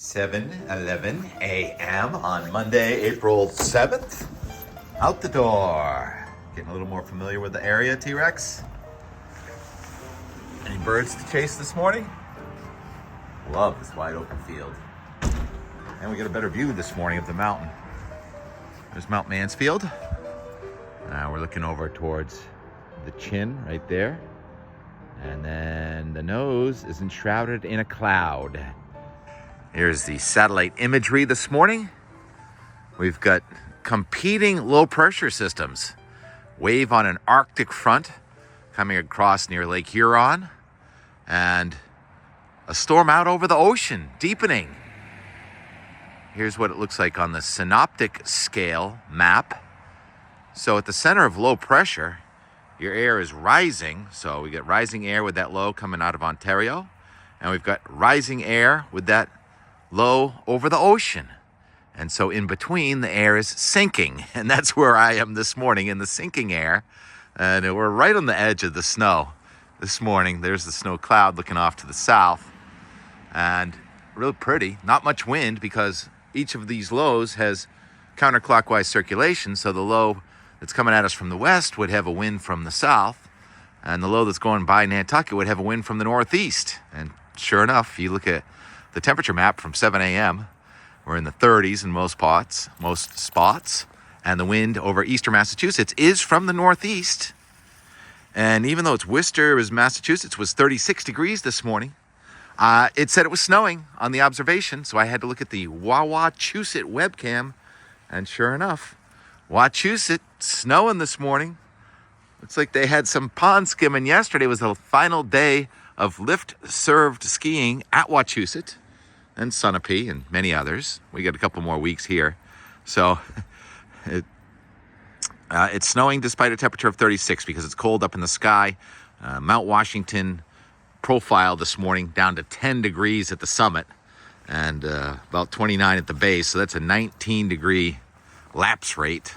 7:11 a.m. on Monday, April 7th. Out the door. Getting a little more familiar with the area, T-Rex. Any birds to chase this morning? Love this wide open field. And we get a better view this morning of the mountain. There's Mount Mansfield. We're looking over towards the chin right there. And then the nose is enshrouded in a cloud. Here's the satellite imagery this morning. We've got competing low pressure systems. Wave on an Arctic front coming across near Lake Huron, and a storm out over the ocean, deepening. Here's what it looks like on the synoptic scale map. So at the center of low pressure, your air is rising. So we get rising air with that low coming out of Ontario, and we've got rising air with that low over the ocean. And so in between, the air is sinking, and that's where I am this morning, in the sinking air. And we're right on the edge of the snow this morning. There's the snow cloud looking off to the south, and real pretty. Not much wind because each of these lows has counterclockwise circulation. So the low that's coming at us from the west would have a wind from the south, and the low that's going by Nantucket would have a wind from the northeast. And sure enough, you look at the temperature map from 7 a.m., we're in the 30s in most spots, and the wind over eastern Massachusetts is from the northeast. And even though it's Worcester, Massachusetts, was 36 degrees this morning, it said it was snowing on the observation, so I had to look at the Wachusett webcam, and sure enough, Wachusett snowing this morning. Looks like they had some pond skimming yesterday. It was the final day of lift-served skiing at Wachusett and Sunapee and many others. We got a couple more weeks here. So it's snowing despite a temperature of 36 because it's cold up in the sky. Mount Washington profile this morning down to 10 degrees at the summit and about 29 at the base. So that's a 19-degree lapse rate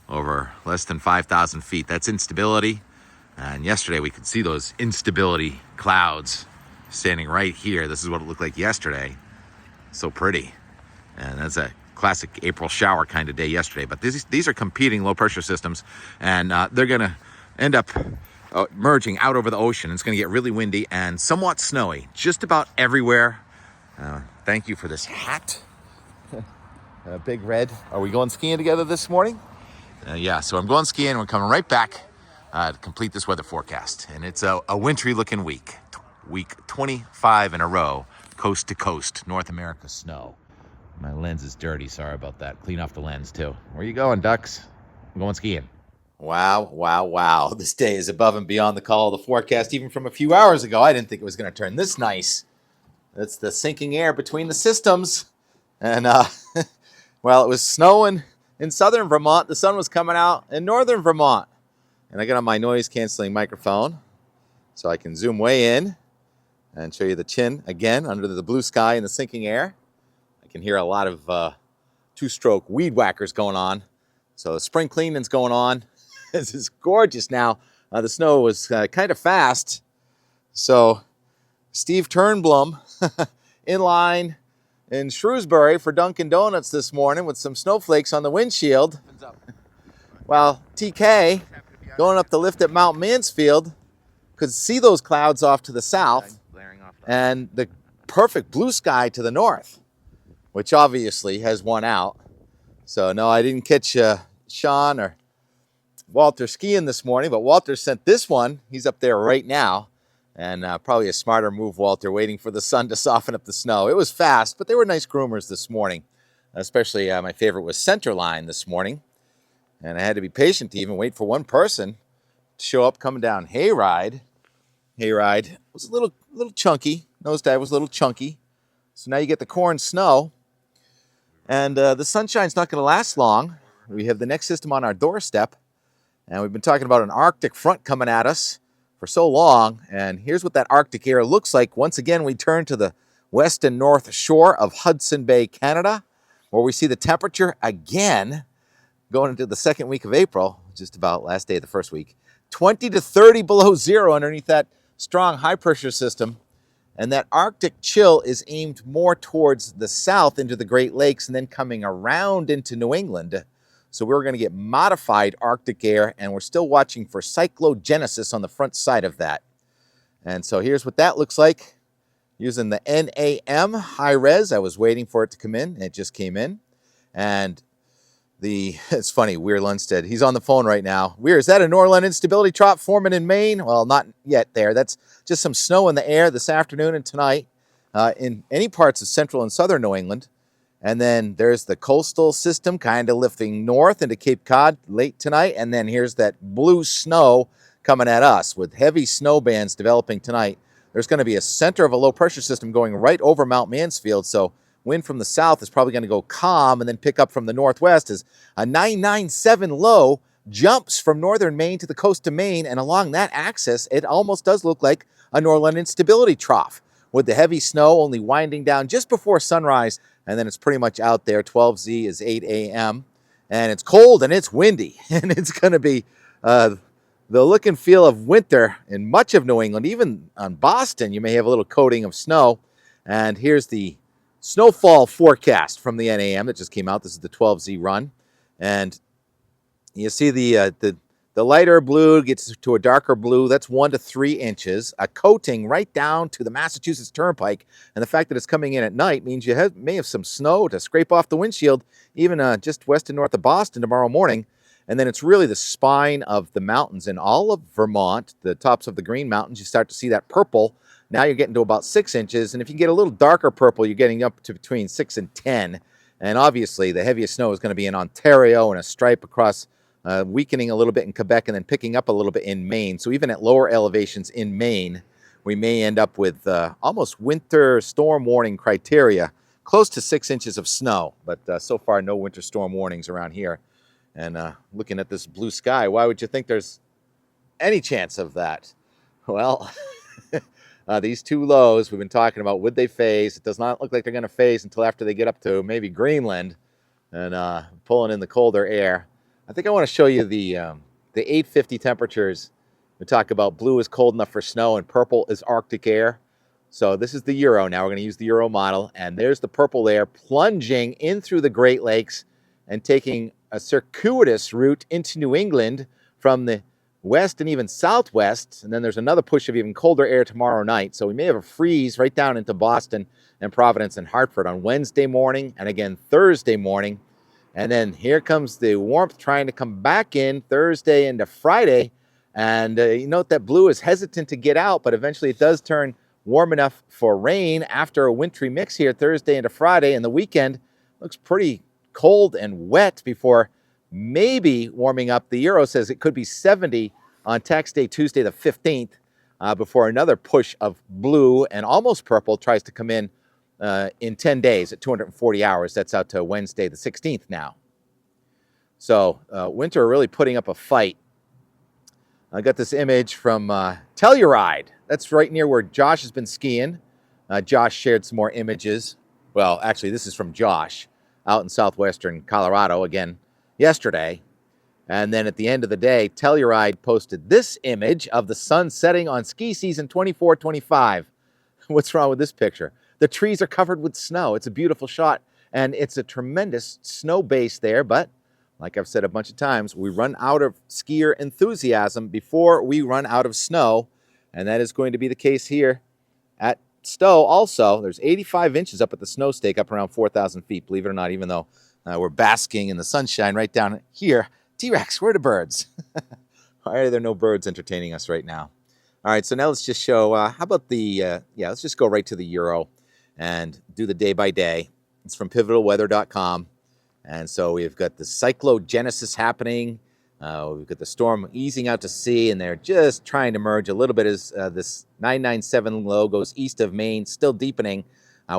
over less than 5,000 feet. That's instability. And yesterday we could see those instability clouds standing right here. This is what it looked like yesterday. So pretty. And that's a classic April shower kind of day yesterday. But these are competing low pressure systems, and they're going to end up merging out over the ocean. It's going to get really windy and somewhat snowy just about everywhere. Thank you for this hat. Big Red. Are we going skiing together this morning? Yeah, so I'm going skiing. We're coming right back to complete this weather forecast. And it's a wintry looking week. Week 25 in a row, coast to coast, North America snow. My lens is dirty. Sorry about that. Clean off the lens too. Where you going, ducks? I'm going skiing. Wow. This day is above and beyond the call of the forecast. Even from a few hours ago, I didn't think it was going to turn this nice. That's the sinking air between the systems. And, well, it was snowing in southern Vermont. The sun was coming out in northern Vermont. And I got on my noise-canceling microphone so I can zoom way in and show you the chin again under the blue sky and the sinking air. I can hear a lot of two-stroke weed whackers going on. So spring cleaning's going on. This is gorgeous now. The snow was kind of fast. So Steve Turnblom in line in Shrewsbury for Dunkin' Donuts this morning with some snowflakes on the windshield. While TK, going up the lift at Mount Mansfield, could see those clouds off to the south and the perfect blue sky to the north, which obviously has won out. So no, I didn't catch Sean or Walter skiing this morning, but Walter sent this one. He's up there right now, and probably a smarter move, Walter, waiting for the sun to soften up the snow. It was fast, but they were nice groomers this morning. Especially my favorite was Centerline this morning, and I had to be patient to even wait for one person to show up coming down Hayride. Hayride was a little chunky. Nosedive was a little chunky. So now you get the corn snow. And the sunshine's not going to last long. We have the next system on our doorstep. And we've been talking about an Arctic front coming at us for so long. And here's what that Arctic air looks like. Once again, we turn to the west and north shore of Hudson Bay, Canada, where we see the temperature again going into the second week of April, just about last day of the first week, 20 to 30 below zero underneath that strong high pressure system. And that Arctic chill is aimed more towards the south into the Great Lakes and then coming around into New England. So we're going to get modified Arctic air, and we're still watching for cyclogenesis on the front side of that. And so here's what that looks like using the NAM high res. I was waiting for it to come in, and it just came in. And it's funny, Weir Lundstedt, he's on the phone right now. Weir, is that a northern instability trough forming in Maine? Well, not yet there. That's just some snow in the air this afternoon and tonight in any parts of central and southern New England. And then there's the coastal system kind of lifting north into Cape Cod late tonight. And then here's that blue snow coming at us with heavy snow bands developing tonight. There's going to be a center of a low pressure system going right over Mount Mansfield. So wind from the south is probably going to go calm and then pick up from the northwest as a 997 low jumps from northern Maine to the coast of Maine. And along that axis, it almost does look like a northern instability trough with the heavy snow only winding down just before sunrise. And then it's pretty much out there. 12Z is 8 a.m. And it's cold and it's windy. And it's going to be the look and feel of winter in much of New England. Even on Boston, you may have a little coating of snow. And here's the snowfall forecast from the NAM that just came out. This is the 12Z run. And you see the lighter blue gets to a darker blue. That's 1 to 3 inches. A coating right down to the Massachusetts Turnpike. And the fact that it's coming in at night means you may have some snow to scrape off the windshield, even just west and north of Boston tomorrow morning. And then it's really the spine of the mountains in all of Vermont, the tops of the Green Mountains. You start to see that purple. Now you're getting to about 6 inches. And if you get a little darker purple, you're getting up to between 6 and 10. And obviously, the heaviest snow is going to be in Ontario and a stripe across, weakening a little bit in Quebec and then picking up a little bit in Maine. So even at lower elevations in Maine, we may end up with almost winter storm warning criteria, close to 6 inches of snow. But so far, no winter storm warnings around here. And looking at this blue sky, why would you think there's any chance of that? Well, these two lows we've been talking about, would they phase? It does not look like they're going to phase until after they get up to maybe Greenland and pulling in the colder air. I think I want to show you the 850 temperatures. We talk about blue is cold enough for snow and purple is Arctic air. So this is the Euro now. We're going to use the Euro model. And there's the purple there plunging in through the Great Lakes and taking a circuitous route into New England from the west and even southwest. And then there's another push of even colder air tomorrow night. So we may have a freeze right down into Boston and Providence and Hartford on Wednesday morning and again Thursday morning. And then here comes the warmth trying to come back in Thursday into Friday. And you note that blue is hesitant to get out, but eventually it does turn warm enough for rain after a wintry mix here Thursday into Friday. And the weekend looks pretty cold and wet before maybe warming up. The Euro says it could be 70 on tax day Tuesday the 15th before another push of blue and almost purple tries to come in 10 days at 240 hours. That's out to Wednesday the 16th now. So winter really putting up a fight. I got this image from Telluride. That's right near where Josh has been skiing. Josh shared some more images. Well, actually, this is from Josh out in southwestern Colorado again yesterday. And then at the end of the day, Telluride posted this image of the sun setting on ski season 24-25. What's wrong with this picture? The trees are covered with snow. It's a beautiful shot, and it's a tremendous snow base there. But like I've said a bunch of times, we run out of skier enthusiasm before we run out of snow, and that is going to be the case here at Stowe also. There's 85 inches up at the snow stake, up around 4,000 feet, believe it or not, even though we're basking in the sunshine right down here. T-Rex, where are the birds? Why are there no birds entertaining us right now? All right, so now let's just show, how about the, let's just go right to the Euro and do the day by day. It's from pivotalweather.com. And so we've got the cyclogenesis happening. We've got the storm easing out to sea, and they're just trying to merge a little bit as this 997 low goes east of Maine, still deepening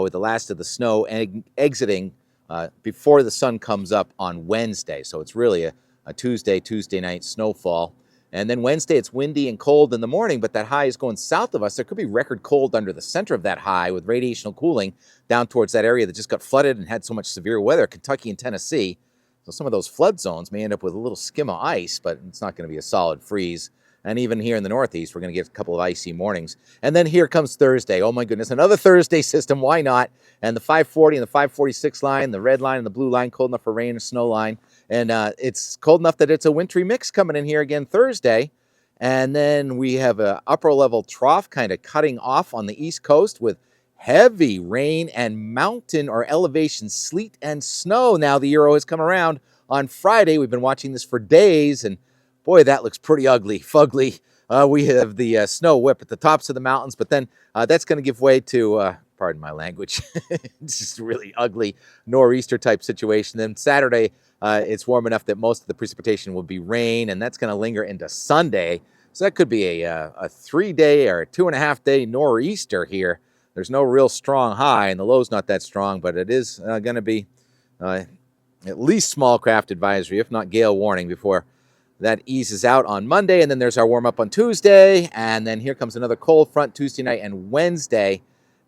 with the last of the snow exiting before the sun comes up on Wednesday. So it's really a Tuesday night snowfall. And then Wednesday, it's windy and cold in the morning, but that high is going south of us. There could be record cold under the center of that high with radiational cooling down towards that area that just got flooded and had so much severe weather, Kentucky and Tennessee. So some of those flood zones may end up with a little skim of ice, but it's not going to be a solid freeze. And even here in the Northeast, we're going to get a couple of icy mornings. And then here comes Thursday. Oh, my goodness. Another Thursday system. Why not? And the 540 and the 546 line, the red line and the blue line, cold enough for rain and snow line. And it's cold enough that it's a wintry mix coming in here again Thursday. And then we have an upper level trough kind of cutting off on the East Coast with heavy rain and mountain or elevation sleet and snow. Now the Euro has come around on Friday. We've been watching this for days, and boy, that looks pretty ugly, fugly. We have the snow whip at the tops of the mountains, but then that's going to give way to, pardon my language, it's just really ugly nor'easter type situation. Then Saturday, it's warm enough that most of the precipitation will be rain, and that's going to linger into Sunday. So that could be a 3-day or a 2.5-day nor'easter here. There's no real strong high, and the low's not that strong, but it is going to be at least small craft advisory, if not gale warning, before that eases out on Monday. And then there's our warm-up on Tuesday, and then here comes another cold front Tuesday night and Wednesday.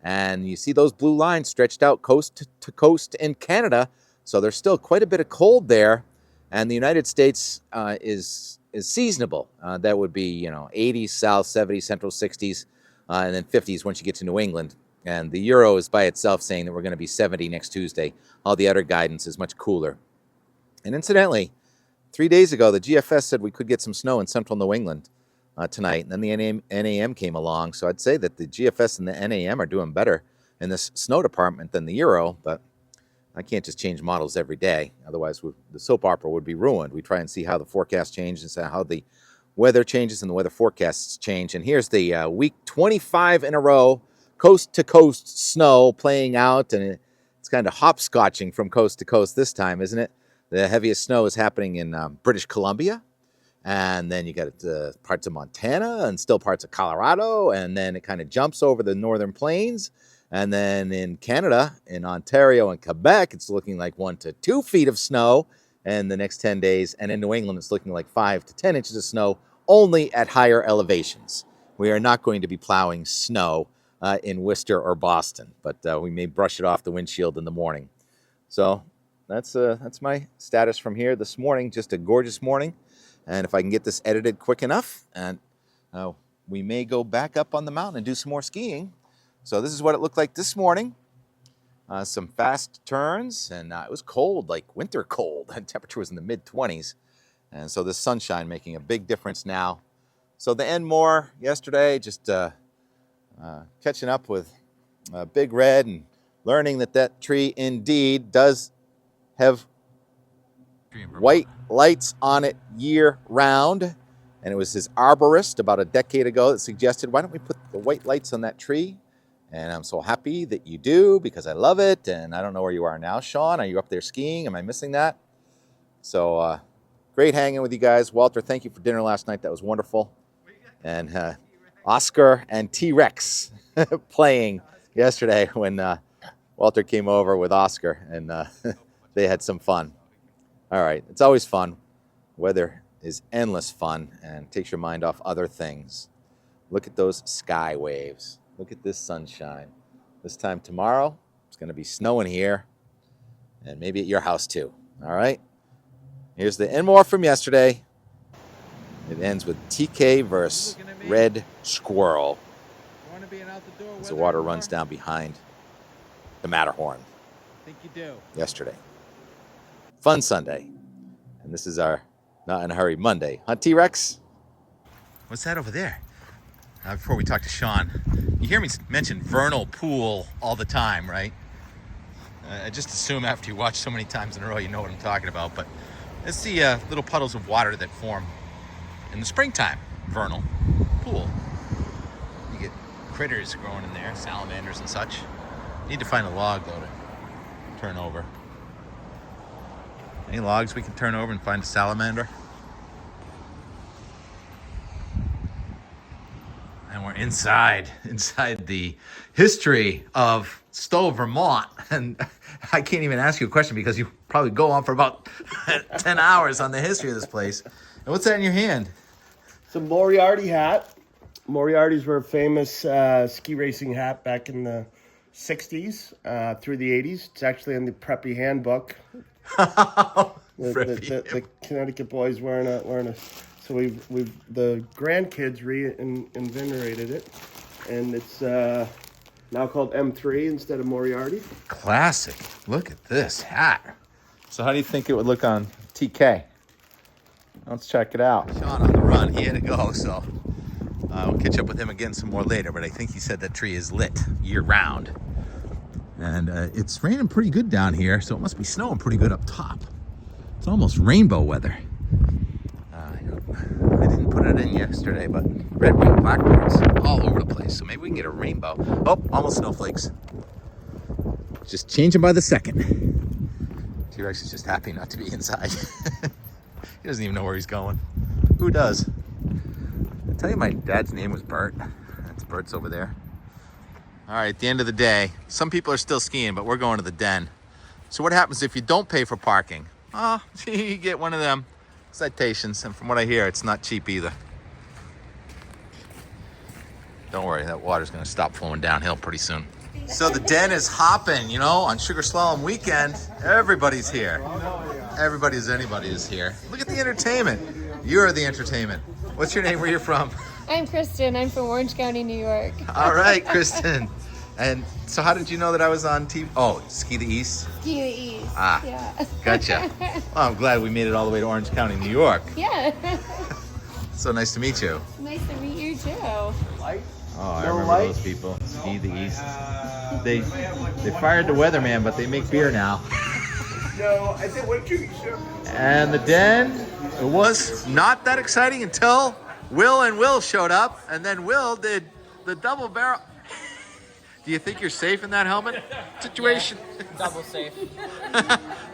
And you see those blue lines stretched out coast to coast in Canada, so there's still quite a bit of cold there. And the United States is seasonable. That would be 80s south, 70s central, 60s, and then 50s once you get to New England. And the Euro is by itself saying that we're going to be 70 next Tuesday. All the other guidance is much cooler. And incidentally, 3 days ago, the GFS said we could get some snow in central New England tonight. And then the NAM came along. So I'd say that the GFS and the NAM are doing better in this snow department than the Euro. But I can't just change models every day. Otherwise, the soap opera would be ruined. We try and see how the forecast changes and how the weather changes and the weather forecasts change. And here's the week 25 in a row, coast to coast snow playing out. And it's kind of hopscotching from coast to coast this time, isn't it? The heaviest snow is happening in British Columbia. And then you got parts of Montana and still parts of Colorado. And then it kind of jumps over the northern plains. And then in Canada, in Ontario and Quebec, it's looking like 1 to 2 feet of snow in the next 10 days. And in New England, it's looking like 5 to 10 inches of snow only at higher elevations. We are not going to be plowing snow in Worcester or Boston, but we may brush it off the windshield in the morning. So that's my status from here this morning. Just a gorgeous morning. And if I can get this edited quick enough, and we may go back up on the mountain and do some more skiing. So this is what it looked like this morning. Some fast turns, and it was cold, like winter cold. The temperature was in the mid-20s. And so the sunshine making a big difference now. So the Enmore yesterday, just catching up with Big Red and learning that tree indeed does have white lights on it year round. And it was his arborist about a decade ago that suggested, why don't we put the white lights on that tree? And I'm so happy that you do because I love it. And I don't know where you are now, Sean. Are you up there skiing? Am I missing that? So great hanging with you guys. Walter, thank you for dinner last night. That was wonderful. And Oscar and T-Rex playing yesterday when Walter came over with Oscar. And they had some fun. All right. It's always fun. Weather is endless fun and takes your mind off other things. Look at those sky waves. Look at this sunshine. This time tomorrow, it's going to be snowing here and maybe at your house too. All right. Here's the Enmore from yesterday. It ends with TK versus Red Squirrel as the water runs down behind the Matterhorn. I think you do. Yesterday. Fun Sunday. And this is our Not in a Hurry Monday. Huh, T-Rex? What's that over there? Before we talk to Sean, you hear me mention vernal pool all the time, right? I just assume after you watch so many times in a row, you know what I'm talking about. But it's the little puddles of water that form in the springtime, vernal pool. You get critters growing in there, salamanders and such. Need to find a log, though, to turn over. Any logs we can turn over and find a salamander? And we're inside the history of Stowe, Vermont. And I can't even ask you a question because you probably go on for about 10 hours on the history of this place. And what's that in your hand? It's a Moriarty hat. Moriartys were a famous ski racing hat back in the 60s through the 80s. It's actually in the Preppy handbook. The Connecticut boys wearing a So the grandkids reinvigorated it, and it's now called M3 instead of Moriarty. Classic. Look at this hat. So how do you think it would look on TK? Let's check it out. Sean on the run. He had to go, so we'll catch up with him again some more later. But I think he said that tree is lit year round. And it's raining pretty good down here, so it must be snowing pretty good up top. It's almost rainbow weather. I didn't put it in yesterday, but red-winged blackbirds all over the place. So maybe we can get a rainbow. Oh, almost snowflakes. Just changing by the second. T-Rex is just happy not to be inside. He doesn't even know where he's going. Who does? I tell you, my dad's name was Bert. That's Bert's over there. All right, at the end of the day, some people are still skiing, but we're going to the den. So what happens if you don't pay for parking? Oh, you get one of them citations, and from what I hear, it's not cheap either. Don't worry, that water's gonna stop flowing downhill pretty soon. So the den is hopping, you know, on Sugar Slalom weekend. Everybody's here. Anybody is here. Look at the entertainment. You're the entertainment. What's your name? Where you from? I'm Kristen. I'm from Orange County, New York. All right, Kristen. And so how did you know that I was on TV? Oh, Ski the East? Ski the East. Ah, yeah. Gotcha. Well, I'm glad we made it all the way to Orange County, New York. Yeah. So nice to meet you. Nice to meet you too. Oh, I remember those people. Ski the East. They fired the weatherman, but they make beer now. No, I said, what did you show? And the den, it was not that exciting until Will and Will showed up, and then Will did the double barrel. Do you think you're safe in that helmet situation? Double safe.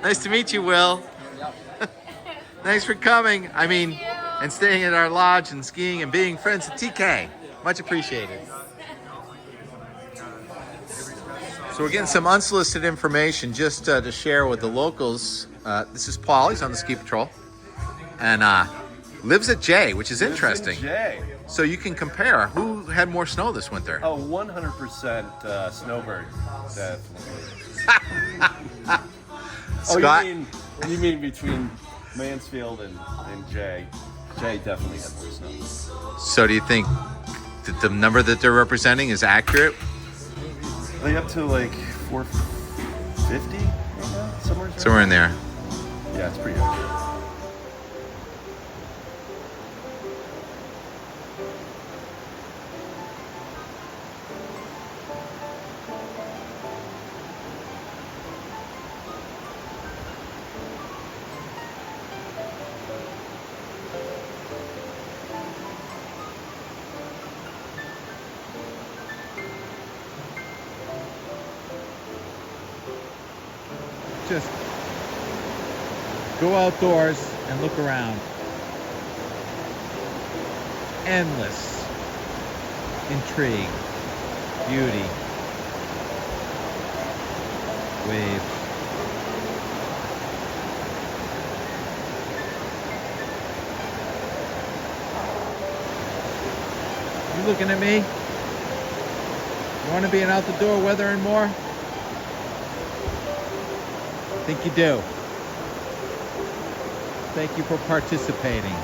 Nice to meet you, Will. Yep. Thanks for coming. I mean, and staying at our lodge and skiing and being friends with TK. Much appreciated. So we're getting some unsolicited information just to share with the locals. This is Paul. He's on the ski patrol. And lives at J, which is interesting. Jay. So you can compare. Who had more snow this winter? Oh, 100% Snowbird. Definitely. Scott? Oh, you mean between Mansfield and Jay? Jay definitely had more snow. So do you think that the number that they're representing is accurate? Are they up to like 450 right now? Somewhere in there. Yeah, it's pretty accurate. Just go outdoors and look around. Endless intrigue, beauty, waves. You looking at me? You want to be an out-the-door weathering more? I think you do. Thank you for participating.